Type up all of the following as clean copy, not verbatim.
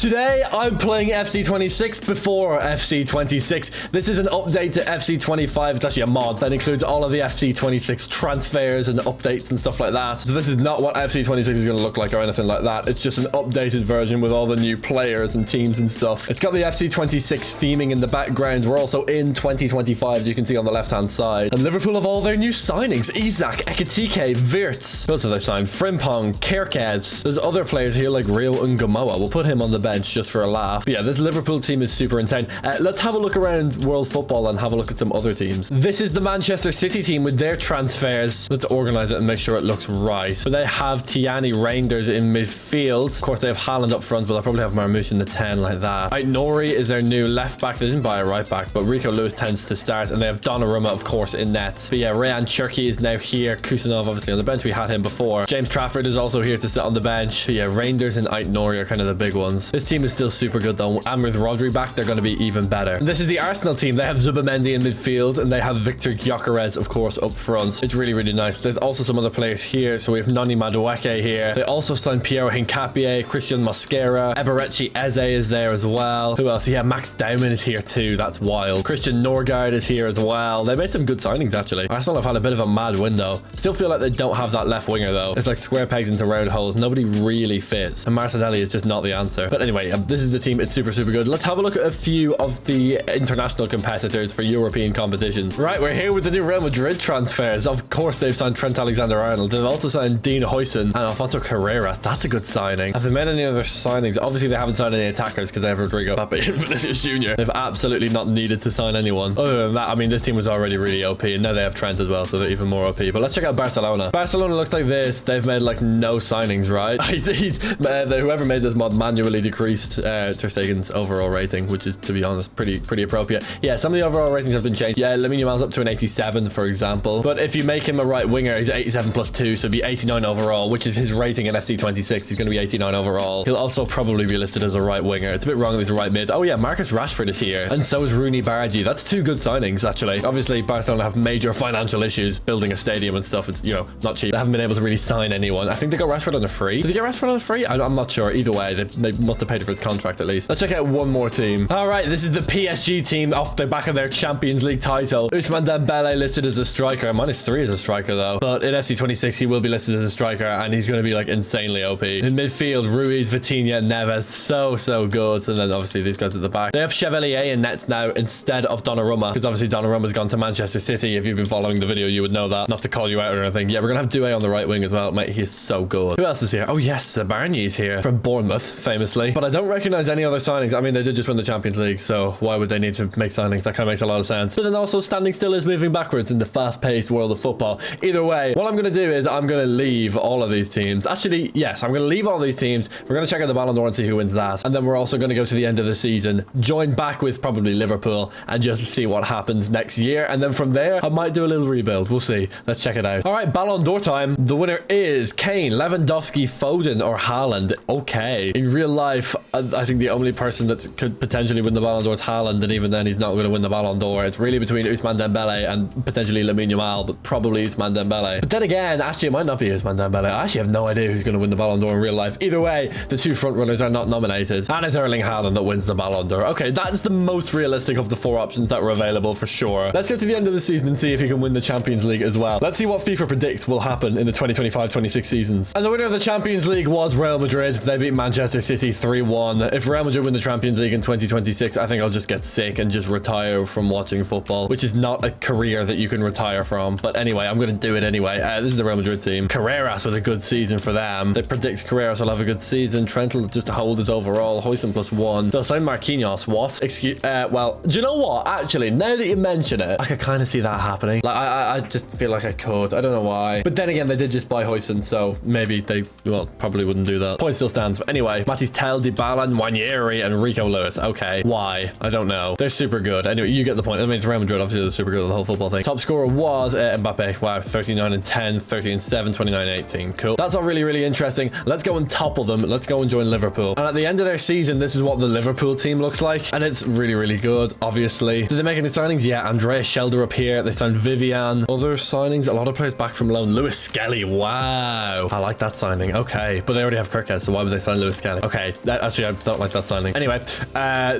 Today, I'm playing FC26 before FC26. This is an update to FC25. It's actually a mod that includes all of the FC26 transfers and updates and stuff like that. So this is not what FC26 is going to look like or anything like that. It's just an updated version with all the new players and teams and stuff. It's got the FC26 theming in the background. We're also in 2025, as you can see on the left-hand side. And Liverpool have all their new signings. Isak, Ekitike, Wirtz. Who else have they signed? Frimpong, Kerkez. There's other players here like Rio Ungamoa. We'll put him on the bench just for a laugh. But yeah, this Liverpool team is super insane. Let's have a look around world football and have a look at some other teams. This is the Manchester City team with their transfers. Let's organize it and make sure it looks right. So they have Tiani Reinders in midfield. Of course, they have Haaland up front, but they'll probably have Marmoush in the 10 like that. Nori is their new left back. They didn't buy a right back, but Rico Lewis tends to start, and they have Donnarumma, of course, in net. But yeah, Rayan Cherki is now here. Kusanov, obviously, on the bench. We had him before. James Trafford is also here to sit on the bench. But yeah, Reinders and Nori are kind of the big ones. This team is still super good, though. And with Rodri back, they're going to be even better. This is the Arsenal team. They have Zubamendi in midfield, and they have Victor Gyökeres, of course, up front. It's really, really nice. There's also some other players here. So we have Noni Madueke here. They also signed Piero Hincapié, Christian Mosquera, Eberechi Eze is there as well. Who else? Yeah, Max Dauman is here too. That's wild. Christian Norgard is here as well. They made some good signings, actually. Arsenal have had a bit of a mad window. Still feel like they don't have that left winger, though. It's like square pegs into round holes. Nobody really fits. And Martinelli is just not the answer. But anyway, this is the team. It's super, super good. Let's have a look at a few of the international competitors for European competitions. Right, we're here with the new Real Madrid transfers. Of course, they've signed Trent Alexander-Arnold. They've also signed Dean Huijsen and Alfonso Carreras. That's a good signing. Have they made any other signings? Obviously, they haven't signed any attackers because they have Rodrigo Pape and Vinicius Jr. They've absolutely not needed to sign anyone. Other than that, I mean, this team was already really OP, and now they have Trent as well, so they're even more OP. But let's check out Barcelona. Barcelona looks like this. They've made like no signings, right? Whoever made this mod manually decreased Ter Stegen's overall rating, which is, to be honest, pretty appropriate. Yeah, some of the overall ratings have been changed. Yeah, Lamine Yamal's up to an 87, for example. But if you make him a right winger, he's 87 plus 2, so it'd be 89 overall, which is his rating in FC26. He's going to be 89 overall. He'll also probably be listed as a right winger. It's a bit wrong that he's a right mid. Oh yeah, Marcus Rashford is here, and so is Rooney Bargi. That's two good signings, actually. Obviously, Barcelona have major financial issues building a stadium and stuff. It's, you know, not cheap. They haven't been able to really sign anyone. I think they got Rashford on a free. Did they get Rashford on a free? I'm not sure. Either way, they must have paid for his contract at least. Let's check out one more team. All right, this is the PSG team off the back of their Champions League title. Ousmane Dembele listed as a striker. -3 as a striker, though. But in FC26, he will be listed as a striker, and he's going to be like insanely OP. In midfield, Ruiz, Vitinha, Neves. So good. And then obviously these guys at the back. They have Chevalier in nets now instead of Donnarumma, because obviously Donnarumma's gone to Manchester City. If you've been following the video, you would know that. Not to call you out or anything. Yeah, we're going to have Doué on the right wing as well. Mate, he is so good. Who else is here? Oh, yes, Zabarnyi's here from Bournemouth, famously. But I don't recognize any other signings. I mean, they did just win the Champions League, so why would they need to make signings? That kind of makes a lot of sense. But then also, standing still is moving backwards in the fast-paced world of football. Either way, what I'm going to do is I'm going to leave all of these teams. Actually, yes, I'm going to leave all these teams. We're going to check out the Ballon d'Or and see who wins that. And then we're also going to go to the end of the season, join back with probably Liverpool, and just see what happens next year. And then from there, I might do a little rebuild. We'll see. Let's check it out. All right, Ballon d'Or time. The winner is Kane, Lewandowski, Foden, or Haaland. Okay. In real life, I think the only person that could potentially win the Ballon d'Or is Haaland, and even then, he's not going to win the Ballon d'Or. It's really between Ousmane Dembele and potentially Lamine Yamal, but probably Ousmane Dembele. But then again, actually, it might not be Ousmane Dembele. I actually have no idea who's going to win the Ballon d'Or in real life. Either way, the two front runners are not nominated, and it's Erling Haaland that wins the Ballon d'Or. Okay, that's the most realistic of the four options that were available for sure. Let's get to the end of the season and see if he can win the Champions League as well. Let's see what FIFA predicts will happen in the 2025-26 seasons. And the winner of the Champions League was Real Madrid. They beat Manchester City 3-1. If Real Madrid win the Champions League in 2026, I think I'll just get sick and just retire from watching football, which is not a career that you can retire from. But anyway, I'm going to do it anyway. This is the Real Madrid team. Carreras with a good season for them. They predict Carreras will have a good season. Trent will just hold his overall. Huijsen +1. They'll sign Marquinhos. What? Excuse. Well, do you know what? Actually, now that you mention it, I could kind of see that happening. Like, I just feel like I could. I don't know why. But then again, they did just buy Huijsen, so maybe they, well, probably wouldn't do that. Point still stands. But anyway, Matis Tel, Dybala, Nwaneri, and Rico Lewis. Okay. Why? I don't know. They're super good. Anyway, you get the point. I mean, it's Real Madrid. Obviously, they're super good at the whole football thing. Top scorer was Mbappe. Wow. 39 and 10, 30 and 7, 29 and 18. Cool. That's all really, really interesting. Let's go and topple them. Let's go and join Liverpool. And at the end of their season, this is what the Liverpool team looks like. And it's really, really good, obviously. Did they make any signings? Yeah. Andreas Schelder up here. They signed Vivian. Other signings. A lot of players back from loan. Lewis Skelly. Wow. I like that signing. Okay. But they already have Kerkez, so why would they sign Lewis Skelly? Okay. Actually, I don't like that signing. Anyway,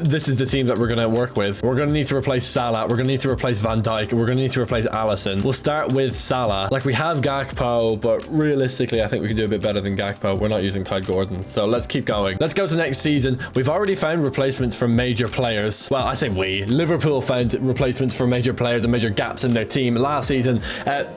this is the team that we're going to work with. We're going to need to replace Salah. We're going to need to replace Van Dijk. We're going to need to replace Alisson. We'll start with Salah. Like, we have Gakpo, but realistically, I think we can do a bit better than Gakpo. We're not using Clyde Gordon, so let's keep going. Let's go to next season. We've already found replacements for major players. Well, I say we. Liverpool found replacements for major players and major gaps in their team last season.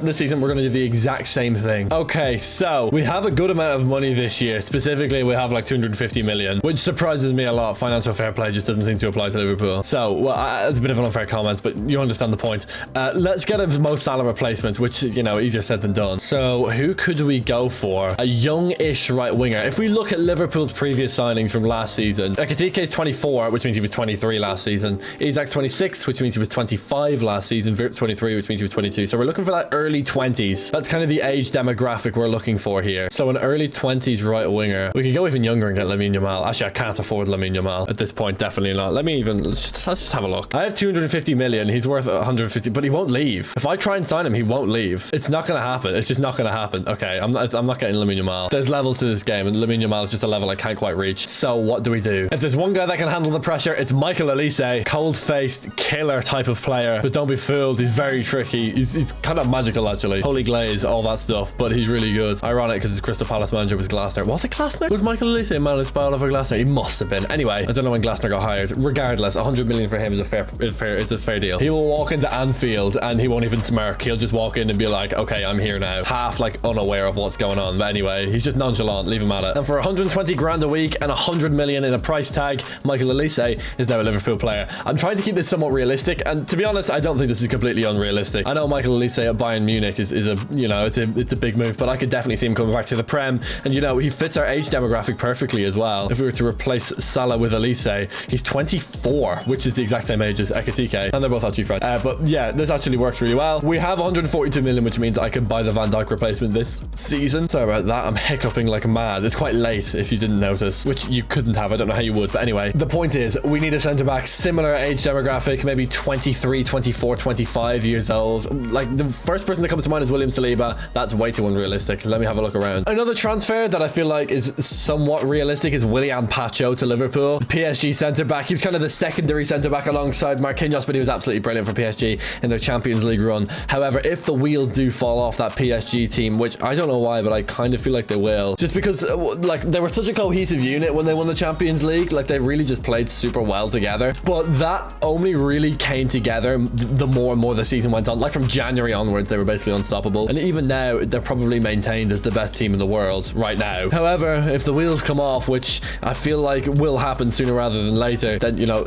This season, we're going to do the exact same thing. Okay, so we have a good amount of money this year. Specifically, we have like 250 million, which surprises me a lot. Financial fair play just doesn't seem to apply to Liverpool. So, well, it's a bit of an unfair comment, but you understand the point. Let's get a Mo Salah replacement, which, you know, easier said than done. So who could we go for? A young-ish right winger. If we look at Liverpool's previous signings from last season, Ekitike is 24, which means he was 23 last season. Isak's 26, which means he was 25 last season. Wirtz 23, which means he was 22. So we're looking for that early 20s. That's kind of the age demographic we're looking for here. So an early 20s right winger. We could go even younger and get Lamine Yamal. Actually, I can't afford Lamine Yamal at this point. Definitely not. Let's just have a look. I have 250 million. He's worth 150, but he won't leave. If I try and sign him, he won't leave. It's not going to happen. It's just not going to happen. Okay, I'm not getting Lamine Yamal. There's levels to this game, and Lamine Yamal is just a level I can't quite reach. So what do we do? If there's one guy that can handle the pressure, it's Michael Olise. Cold-faced, killer type of player. But don't be fooled. He's very tricky. He's kind of magical, actually. Holy glaze, all that stuff. But he's really good. Ironic, because his Crystal Palace manager was Glasner. Was it Glasner? Was Michael Olise a man who spelled over Glasner? He must have been. Anyway, I don't know when Glasner got hired. Regardless, 100 million for him is a fair deal. He will walk into Anfield and he won't even smirk. He'll just walk in and be like, okay, I'm here now. Half like unaware of what's going on. But anyway, he's just nonchalant. Leave him at it. And for 120 grand a week and 100 million in a price tag, Michael Olise is now a Liverpool player. I'm trying to keep this somewhat realistic, and to be honest, I don't think this is completely unrealistic. I know Michael Olise at Bayern Munich is a, you know, it's a big move, but I could definitely see him coming back to the Prem, and you know, he fits our age demographic perfectly as well. If we were to replace Salah with Olise, he's 24, which is the exact same age as Ekitike, and they're both actually friends. But yeah, this actually works really well. We have 142 million, which means I can buy the Van Dijk replacement this season. Sorry about that, I'm hiccuping like mad. It's quite late if you didn't notice, which you couldn't have. I don't know how you would, but anyway, the point is we need a centre back similar age demographic, maybe 23, 24, 25 years old. Like, the first person that comes to mind is William Saliba. That's way too unrealistic. Let me have a look around. Another transfer that I feel like is somewhat realistic is Willian Pacho to Liverpool. PSG centre back. He was kind of the secondary centre back alongside Marquinhos, but he was absolutely brilliant for PSG in their Champions League run. However, if the wheels do fall off that PSG team, which I don't know why, but I kind of feel like they will, just because like they were such a cohesive unit when they won the Champions League. Like, they really just played super well together, but that only really came together the more and more the season went on. Like, from January onwards, they were basically unstoppable, and even now they're probably maintained as the best team in the world right now. However, if the wheels come off, which I feel like will happen sooner rather than later, then, you know,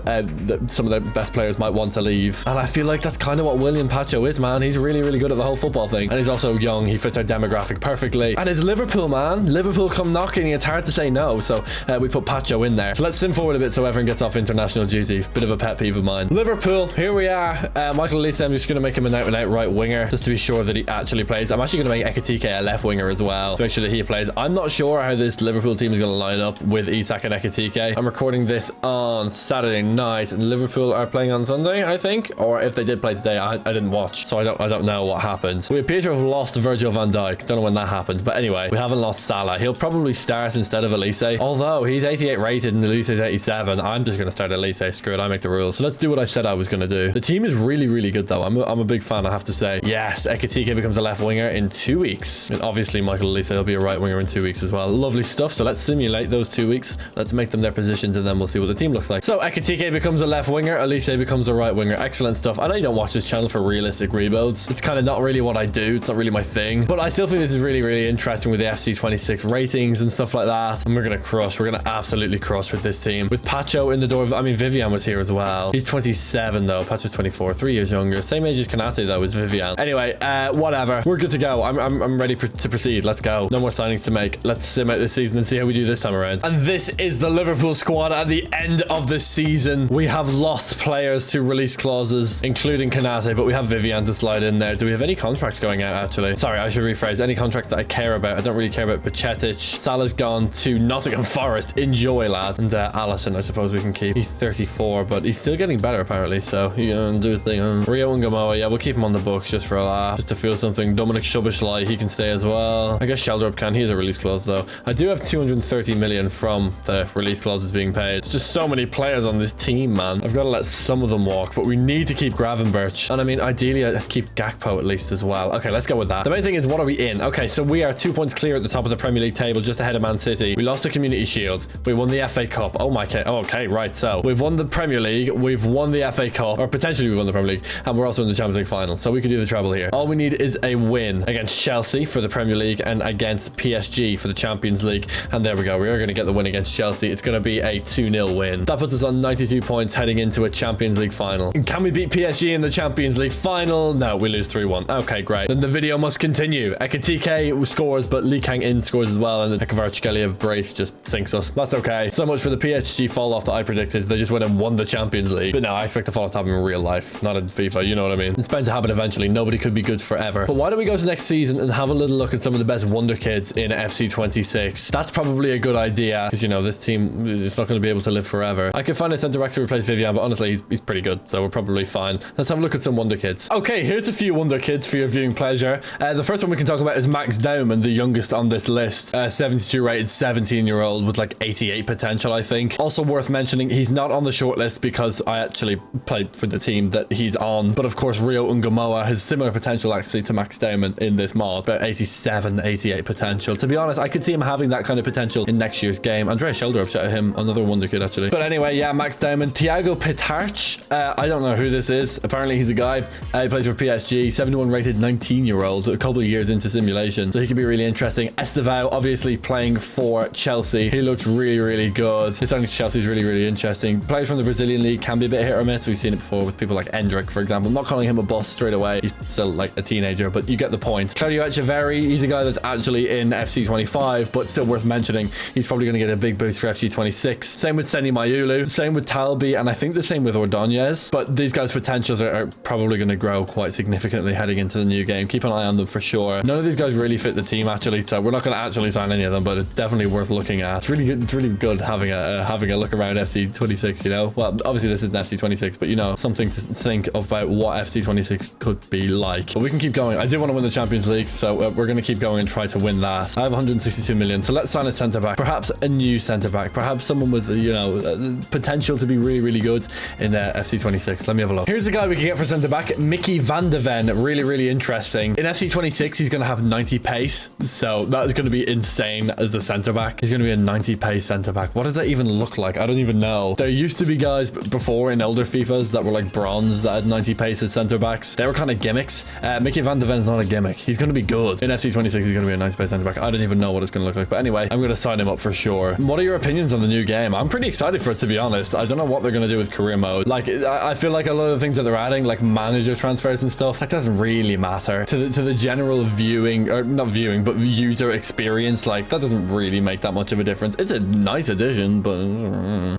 some of the best players might want to leave, and I feel like that's kind of what William Pacho is, man. He's really, really good at the whole football thing, and he's also young. He fits our demographic perfectly, and it's Liverpool, man. Liverpool come knocking. It's hard to say no, so we put Pacho in there. So let's sim forward a bit so everyone gets off international duty. Bit of a pet peeve of mine. Liverpool, here we are. Michael Olise, I'm just going to make him an out-and-out right winger just to be sure that he actually plays. I'm actually going to make Ekitike a left winger as well to make sure that he plays. I'm not sure how this Liverpool team is going to line up with Isak and Ekitike. I'm recording this on Saturday night, and Liverpool are playing on Sunday, I think, or if they did play today, I didn't watch, so I don't know what happened. We appear to have lost Virgil van Dijk. Don't know when that happened, but anyway, we haven't lost Salah. He'll probably start instead of Olise, although he's 88 rated and Olise is 87. I'm just going to start Olise. Screw it, I make the rules. So let's do what I said I was going to do. The team is really, really good though. I'm a big fan, I have to say. Yes, Ekitike becomes a left winger in 2 weeks, and obviously Michael Olise will be a right winger in 2 weeks as well. Lovely stuff. So let's simulate those 2 weeks. Let's make them their positions, and then we'll see what the team looks like. So Ekitike becomes a left winger, Olise becomes a right winger. Excellent stuff. I know you don't watch this channel for realistic rebuilds. It's kind of not really what I do. It's not really my thing, but I still think this is really, really interesting with the FC26 ratings and stuff like that. And we're gonna crush. We're gonna absolutely crush with this team. With Pacho in the door. I mean, Vivian was here as well. He's 27 though. Pacho's 24, 3 years younger. Same age as Kanate though, was Vivian. Anyway, whatever. We're good to go. I'm ready to proceed. Let's go. No more signings to make. Let's sim out this season and see how we do this time around. And this is the Liverpool squad at the end of the season. We have lost players to release clauses, including Kanate, but we have Vivian to slide in there. Do we have any contracts going out, actually? Sorry, I should rephrase. Any contracts that I care about. I don't really care about Pacetic. Salah's gone to Nottingham Forest. Enjoy, lad. And Alisson, I suppose we can keep. He's 34, but he's still getting better, apparently, so you know, do a thing. Rio and Gamoa, yeah, we'll keep him on the books just for a laugh, just to feel something. Dominic Szoboszlai, he can stay as well. I guess Sheldrup can. He has a release clause, though. I do have 230 million from from the release clauses being paid. It's just so many players on this team, man. I've got to let some of them walk, but we need to keep Gravenberch. And I mean, ideally, I'd keep Gakpo at least as well. Okay, let's go with that. The main thing is, what are we in? Okay, so we are 2 points clear at the top of the Premier League table, just ahead of Man City. We lost the Community Shield. We won the FA Cup. Oh my god. Okay, right. So we've won the Premier League. We've won the FA Cup, or potentially we've won the Premier League, and we're also in the Champions League final. So we could do the treble here. All we need is a win against Chelsea for the Premier League and against PSG for the Champions League. And there we go. We are going to get the win against Chelsea. It's going to be a 2-0 win. That puts us on 92 points heading into a Champions League final. Can we beat PSG in the Champions League final? No, we lose 3-1. Okay, great. Then the video must continue. Ekitike scores, but Lee Kang-in scores as well, and the Kvaratskhelia brace just sinks us. That's okay. So much for the PSG fall off that I predicted. They just went and won the Champions League. But no, I expect the fall off to happen in real life, not in FIFA. You know what I mean? It's bound to happen eventually. Nobody could be good forever. But why don't we go to next season and have a little look at some of the best wonder kids in FC 26? That's probably a good idea because, you know, this team is not going to be able to live forever. I could find a centre back to replace Vivian, but honestly, he's pretty good, so we're probably fine. Let's have a look at some wonder kids. Okay, here's a few wonder kids for your viewing pleasure. The first one we can talk about is Max Dauman, the youngest on this list. 72 rated 17-year-old with like 88 potential, I think. Also worth mentioning, he's not on the shortlist because I actually played for the team that he's on. But of course, Rio Ungamoa has similar potential actually to Max Dauman in this mod. About 87, 88 potential. To be honest, I could see him having that kind of potential in next year's game. Andrea Sheldrup, shout out him, another wonder kid actually. But anyway, yeah, Max Dauman. Thiago Petarch. I don't know who this is. Apparently he's a guy. He plays for PSG. 71 rated 19-year-old. A couple of years into simulation. So he could be really interesting. Estevao, obviously playing for Chelsea. He looks really, really good. His signing to Chelsea is really, really interesting. Players from the Brazilian league can be a bit hit or miss. We've seen it before with people like Endrick, for example. I'm not calling him a bust straight away. He's still like a teenager, but you get the point. Claudio Echeverri, he's a guy that's actually in FC 25, but still worth mentioning. He's probably going to get a big boost for FC 26. Same with Seni Mayulu. Same with Talbi, and I think the same with Ordonez. But these guys' potentials are probably going to grow quite significantly heading into the new game. Keep an eye on them for sure. None of these guys really fit the team actually, so we're not going to actually sign any of them, but it's definitely worth looking at. It's really good. It's really good having a look around FC 26. You know, well, obviously this isn't FC 26, but you know, something to think about what FC 26 could be like. But we can keep going. I do want to win the Champions League, so we're going to keep going and try to win that. I have 162 million, so let's sign a centre back. Perhaps a new centre back. Perhaps someone with, you know, potential to be really, really good in FC 26. Let me have a look. Here's a guy we can get for centre back, Mickey van de Ven. Really, really interesting. In FC 26, he's going to have 90 pace, so that is going to be insane as a centre back. He's going to be a 90 pace centre back. What does that even look like? I don't even know. There used to be guys before in older FIFAs that were like bronze that had 90 pace as centre backs. They were kind of gimmicks. Mickey van de Ven's not a gimmick. He's going to be good. In FC 26, he's going to be a 90 pace centre back. I don't even know what it's going to look like, but anyway, I'm going to sign him up for sure. What are your opinions on the new game? I'm pretty excited for it, to be honest. I don't know what they're going to do with career mode. Like, I feel like a lot of the things that they're adding, like manager transfers and stuff, that doesn't really matter to the general viewing, or not viewing, but user experience. Like, that doesn't really make that much of a difference. It's a nice addition, but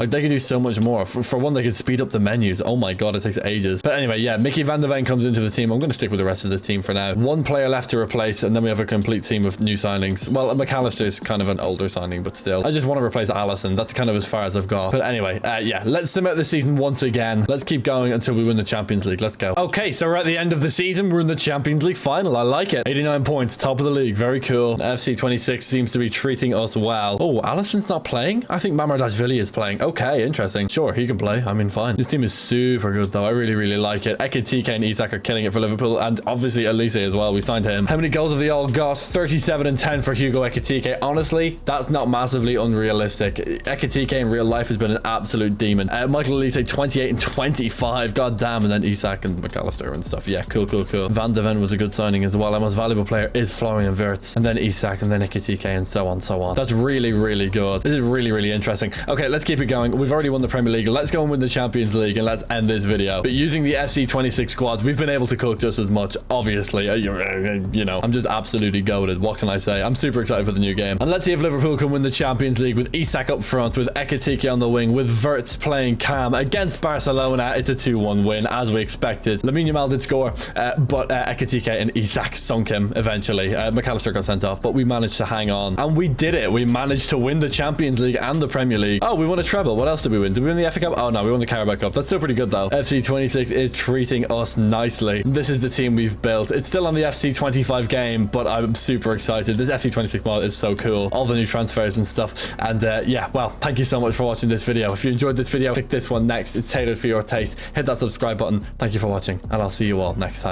like they could do so much more. For one, they could speed up the menus. Oh my god, it takes ages. But anyway, yeah, Mickey van de Ven comes into the team. I'm going to stick with the rest of this team for now. One player left to replace, and then we have a complete team of new signings. Well, McAllister is kind of an older signing, but still, I just want to replace Allison. That's kind of as far as I've got. But anyway, yeah, let's sim out the season once again. Let's keep going until we win the Champions League. Let's go. Okay, so we're at the end of the season. We're in the Champions League final. I like it. 89 points, top of the league. Very cool. FC 26 seems to be treating us well. Oh, Allison's not playing? I think Mamardashvili is playing. Okay, interesting. Sure, he can play. I mean, fine. This team is super good, though. I really, really like it. Ekitike and Isak are killing it for Liverpool, and obviously Elise as well. We signed him. How many goals have they all got? 37 and 10 for Hugo Ekitike. Honestly, that's not massively unrealistic. Ekitike in real life has been an absolute demon. Michael Elise, 28 and 25. God damn. And then Isak and McAllister and stuff. Yeah, cool, cool, cool. Van de Ven was a good signing as well. Our most valuable player is Florian Wirtz, and then Isak, and then Ekitike, and so on, so on. That's really, really good. This is really, really interesting. Okay, let's keep it going. We've already won the Premier League. Let's go and win the Champions League, and let's end this video. But using the FC 26 squads, we've been able to cook just as much, obviously. You know, I'm just absolutely goated. What can I say? I'm super excited for the new game. And let's see if Liverpool can win the Champions League with Isak up front, with Ekitike on the wing, with Wirtz playing cam against Barcelona. It's a 2-1 win, as we expected. Lamine Yamal did score, but Ekitike and Isak sunk him eventually. McAllister got sent off, but we managed to hang on. And we did it. We managed to win the Champions League and the Premier League. Oh, we won a treble. What else did we win? Did we win the FA Cup? Oh, no, we won the Carabao Cup. That's still pretty good, though. FC 26 is treating us nicely. This is the team we've built. It's still on the FC 25 game, but I'm super excited. This FC 26 mod is so cool. All the new transfers and stuff. And yeah, well, thank you so much for watching this video. If you enjoyed this video, click this one next. It's tailored for your taste. Hit that subscribe button. Thank you for watching, and I'll see you all next time.